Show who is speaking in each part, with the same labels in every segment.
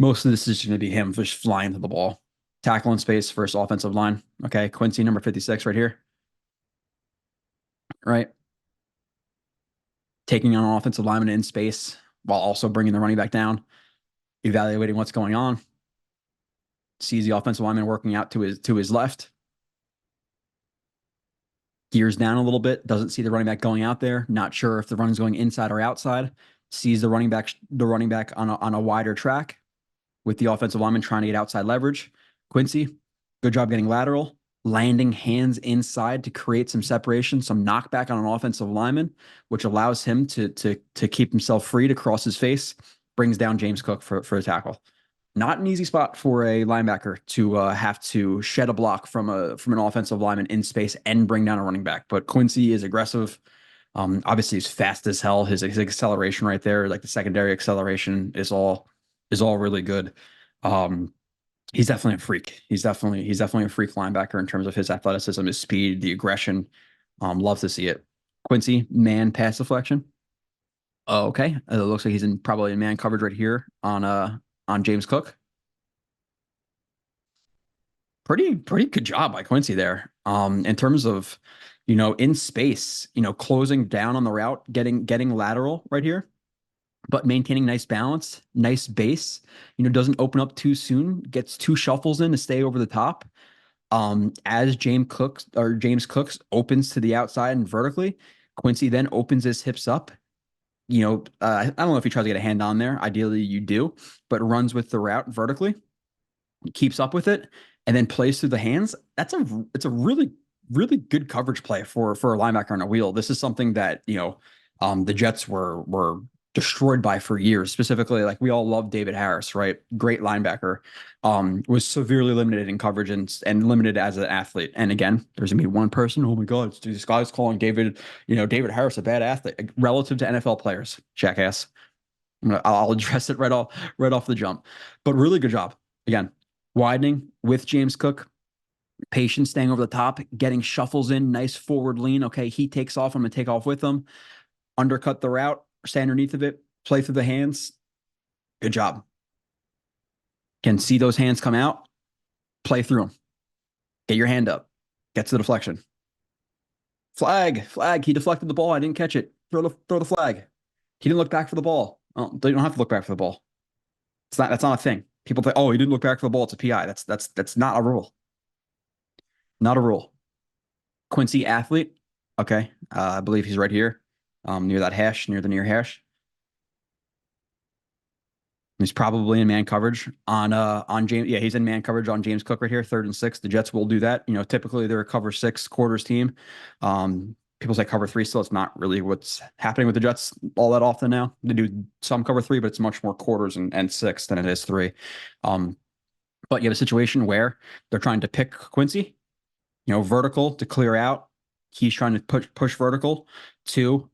Speaker 1: Most of this is going to be him just flying to the ball. Tackle in space versus offensive line. Okay, Quincy, number 56 right here. Right? Taking on an offensive lineman in space while also bringing the running back down, evaluating what's going on. Sees the offensive lineman working out to his left. Gears down a little bit, doesn't see the running back going out there, not sure if the run's going inside or outside, sees the running back on a wider track with the offensive lineman trying to get outside leverage. Quincy, good job getting lateral, landing hands inside to create some separation, some knockback on an offensive lineman, which allows him to keep himself free to cross his face, brings down James Cook for a tackle. Not an easy spot for a linebacker to have to shed a block from an offensive lineman in space and bring down a running back. But Quincy is aggressive. Obviously, he's fast as hell. His acceleration right there, like the secondary acceleration, is all really good. He's definitely a freak. He's definitely a freak linebacker in terms of his athleticism, his speed, the aggression. Love to see it. Quincy, man pass deflection. Oh, okay. It looks like he's probably in man coverage right here on James Cook. Pretty good job by Quincy there. In terms of, in space, closing down on the route, getting lateral right here, but maintaining nice balance, nice base, doesn't open up too soon, gets two shuffles in to stay over the top. As James Cook opens to the outside and vertically, Quincy then opens his hips up. I don't know if he tries to get a hand on there. Ideally, you do, but runs with the route vertically, keeps up with it, and then plays through the hands. It's a really good coverage play for a linebacker on a wheel. This is something that the Jets were destroyed by for years. Specifically, like we all love David Harris, right? Great linebacker. Was severely limited in coverage and limited as an athlete. And again, there's gonna be one person. Oh my God, this guy's calling David Harris a bad athlete relative to NFL players. Jackass. I'll address it right off the jump. But really good job. Again, widening with James Cook. Patience, staying over the top, getting shuffles in, nice forward lean. Okay, he takes off. I'm going to take off with him. Undercut the route, stay underneath of it, play through the hands. Good job. Can see those hands come out, play through them. Get your hand up. Get to the deflection. Flag. He deflected the ball. I didn't catch it. Throw the flag. He didn't look back for the ball. Oh, you don't have to look back for the ball. That's not a thing. People think, oh, he didn't look back for the ball. It's a PI. That's not a rule. Not a rule. Quincy athlete. Okay. I believe he's right here. Near that hash, near the near hash. He's probably in man coverage on James. Yeah, he's in man coverage on James Cook right here, 3rd and 6. The Jets will do that. Typically they're a cover 6 quarters team. People say cover 3 still. It's not really what's happening with the Jets all that often now. They do some cover 3, but it's much more quarters and 6 than it is 3. But you have a situation where they're trying to pick Quincy, vertical to clear out. He's trying to push vertical to,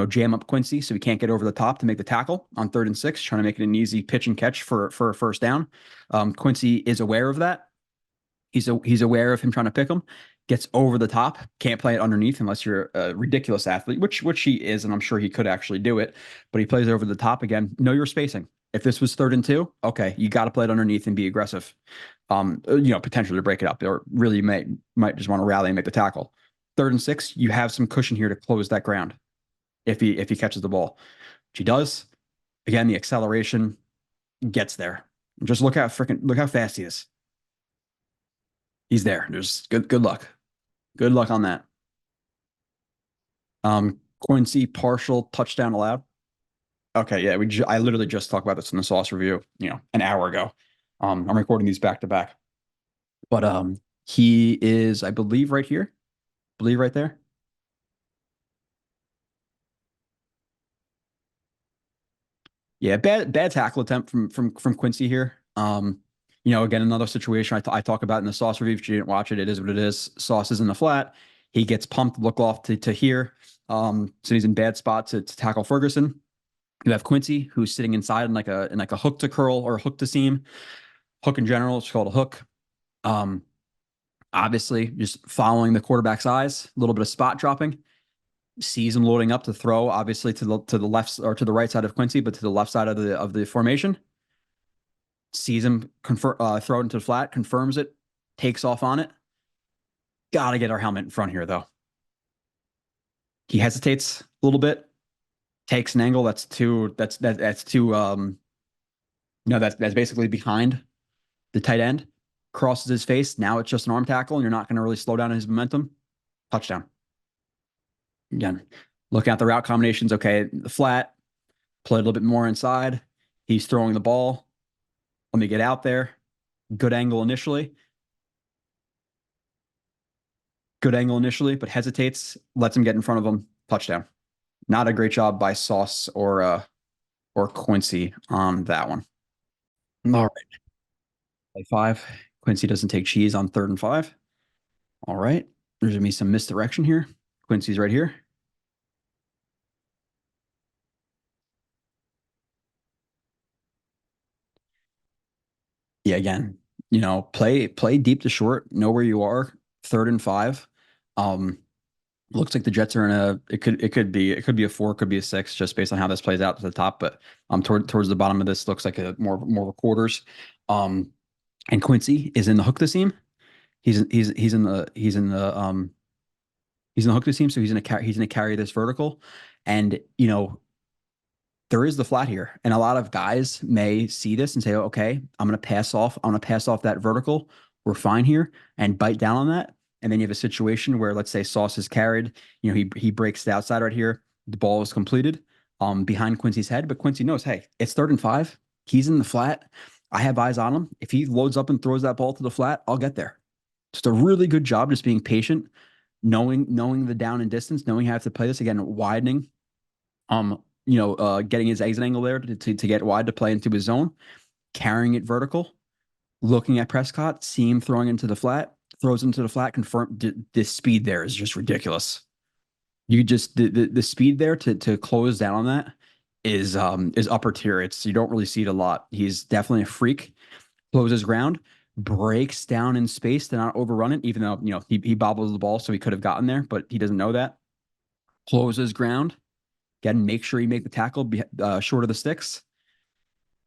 Speaker 1: jam up Quincy so he can't get over the top to make the tackle on 3rd and 6, trying to make it an easy pitch and catch for a first down. Quincy is aware of that. He's aware of him trying to pick him, gets over the top, can't play it underneath unless you're a ridiculous athlete, which he is, and I'm sure he could actually do it, but he plays over the top again. Know your spacing. If this was 3rd and 2, okay, you got to play it underneath and be aggressive. Potentially to break it up, or really might just want to rally and make the tackle. 3rd and 6, you have some cushion here to close that ground if he catches the ball, which he does. Again, the acceleration gets there. Just look how fast he is. He's there. There's good luck. Good luck on that. Quincy partial touchdown allowed. Okay, yeah, I literally just talked about this in the sauce review, an hour ago. I'm recording these back to back. But he is, I believe, right here. Believe right there. Yeah, bad tackle attempt from Quincy here. Again, another situation I talk about in the sauce review. If you didn't watch it, it is what it is. Sauce is in the flat. He gets pumped, look off to here. So he's in bad spot to tackle Ferguson. You have Quincy, who's sitting inside in like a hook to curl or hook to seam. Hook in general, it's called a hook. Obviously, just following the quarterback's eyes, a little bit of spot dropping. Sees him loading up to throw, obviously to the left or to the right side of Quincy, but to the left side of the formation. sees him throw it into the flat, confirms it, takes off on it. Gotta get our helmet in front here, though. He hesitates a little bit, takes an angle that's too no, that's basically behind the tight end, crosses his face. Now it's just an arm tackle, and you're not going to really slow down his momentum. Touchdown. Again, looking at the route combinations. Okay, the flat, play a little bit more inside. He's throwing the ball. Let me get out there. Good angle initially. Good angle initially, but hesitates, lets him get in front of him. Touchdown. Not a great job by Sauce or Quincy on that one. All right. Play 5. Quincy doesn't take cheese on 3rd and 5. All right. There's going to be some misdirection here. Quincy's right here. Yeah, again, play deep to short, know where you are, 3rd and 5. Looks like the Jets are in it could be a 4, could be a 6, just based on how this plays out to the top. But towards the bottom of this looks like a more of a quarters. And Quincy is in the hook to seam. He's in the hook to seam, so he's gonna carry this vertical. And there is the flat here, and a lot of guys may see this and say, okay, I'm gonna pass off that vertical. We're fine here, and bite down on that. And then you have a situation where, let's say, Sauce is carried, he breaks the outside right here, the ball is completed behind Quincy's head, but Quincy knows, hey, it's 3rd and 5, he's in the flat, I have eyes on him. If he loads up and throws that ball to the flat, I'll get there. Just a really good job just being patient, knowing the down and distance, knowing how to play this. Again, widening, getting his exit angle there to get wide to play into his zone, carrying it vertical, looking at Prescott, see him throwing into the flat, throws into the flat, confirm. The speed there is just ridiculous. You just the speed there to close down on that is upper tier. You don't really see it a lot. He's definitely a freak. Closes ground, breaks down in space to not overrun it, even though he bobbles the ball, so he could have gotten there, but he doesn't know that. Closes ground. Again, make sure you make the tackle short of the sticks.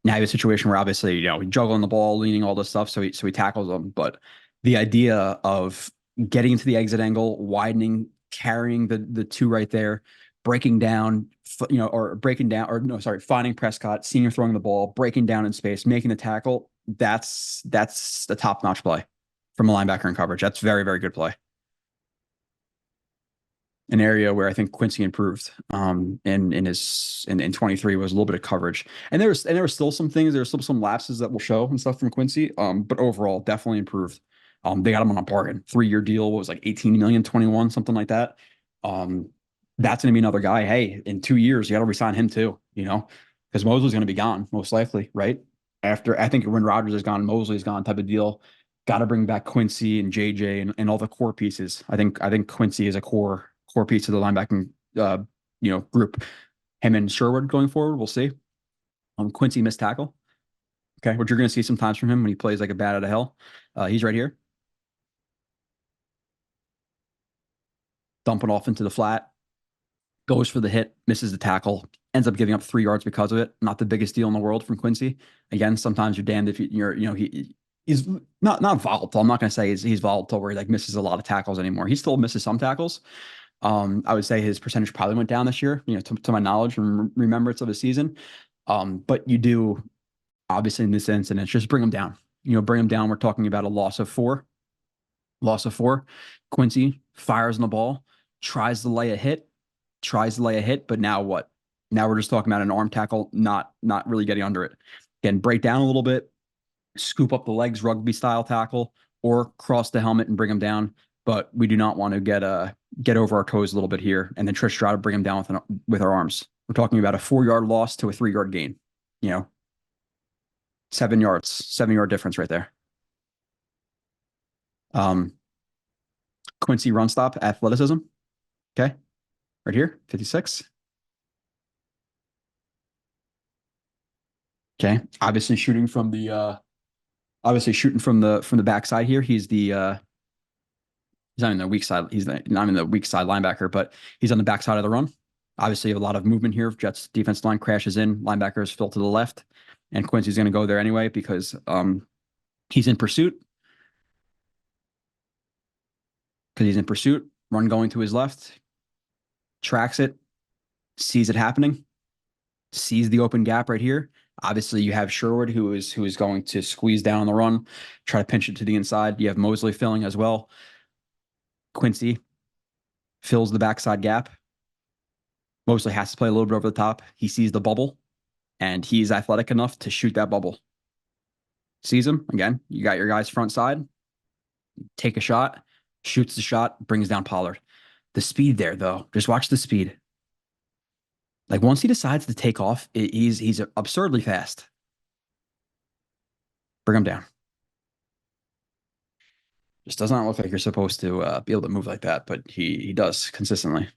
Speaker 1: Now you have a situation where obviously, juggling the ball, leaning, all this stuff, so he tackles them. But the idea of getting into the exit angle, widening, carrying the 2 right there, breaking down, finding Prescott, seeing him throwing the ball, breaking down in space, making the tackle. That's the top-notch play from a linebacker in coverage. That's very, very good play. An area where I think Quincy improved in 23 was a little bit of coverage. And there were still some things, there were still some lapses that will show and stuff from Quincy. But overall, definitely improved. They got him on a bargain, 3-year deal. What was like 18 million, 21, something like that. That's going to be another guy. Hey, in 2 years, you got to resign him too, because Mosley's going to be gone, most likely, right? After, I think when Rodgers is gone, Mosley's gone type of deal. Got to bring back Quincy and JJ and all the core pieces. I think Quincy is a core piece of the linebacking group. Him and Sherwood going forward, we'll see. Quincy missed tackle. Okay, what you're going to see sometimes from him when he plays like a bat out of hell. He's right here. Dumping off into the flat. Goes for the hit, misses the tackle, ends up giving up 3 yards because of it. Not the biggest deal in the world from Quincy. Again, sometimes you're damned if he's not volatile. I'm not going to say he's volatile where he like misses a lot of tackles anymore. He still misses some tackles. I would say his percentage probably went down this year, to my knowledge and remembrance of the season. But you do, obviously in this incident, just bring him down. Bring him down. We're talking about a loss of 4. Quincy fires on the ball, tries to lay a hit, but now what? Now we're just talking about an arm tackle, not really getting under it. Again, break down a little bit, scoop up the legs, rugby style tackle, or cross the helmet and bring him down. But we do not want to get over our toes a little bit here, and then try to bring him down with our arms. We're talking about a 4-yard loss to a 3-yard gain. 7 yards, 7-yard difference right there. Quincy run stop, athleticism. Okay, right here, 56. Okay, obviously shooting from the backside here. He's not in the weak side. He's not in the weak side linebacker, but he's on the backside of the run. Obviously, a lot of movement here. Jets defense line crashes in. Linebackers fill to the left. and Quincy's going to go there anyway because he's in pursuit. Because he's in pursuit, run going to his left, tracks it, sees it happening, sees the open gap right here. Obviously, you have Sherwood who is going to squeeze down on the run, try to pinch it to the inside. You have Mosley filling as well. Quincy fills the backside gap. Mosley has to play a little bit over the top. He sees the bubble, and he's athletic enough to shoot that bubble. Sees him again. You got your guys front side. Take a shot, shoots the shot, brings down Pollard. The speed there, though, just watch the speed. Like once he decides to take off, he's absurdly fast. Bring him down. Just does not look like you're supposed to be able to move like that, but he does consistently.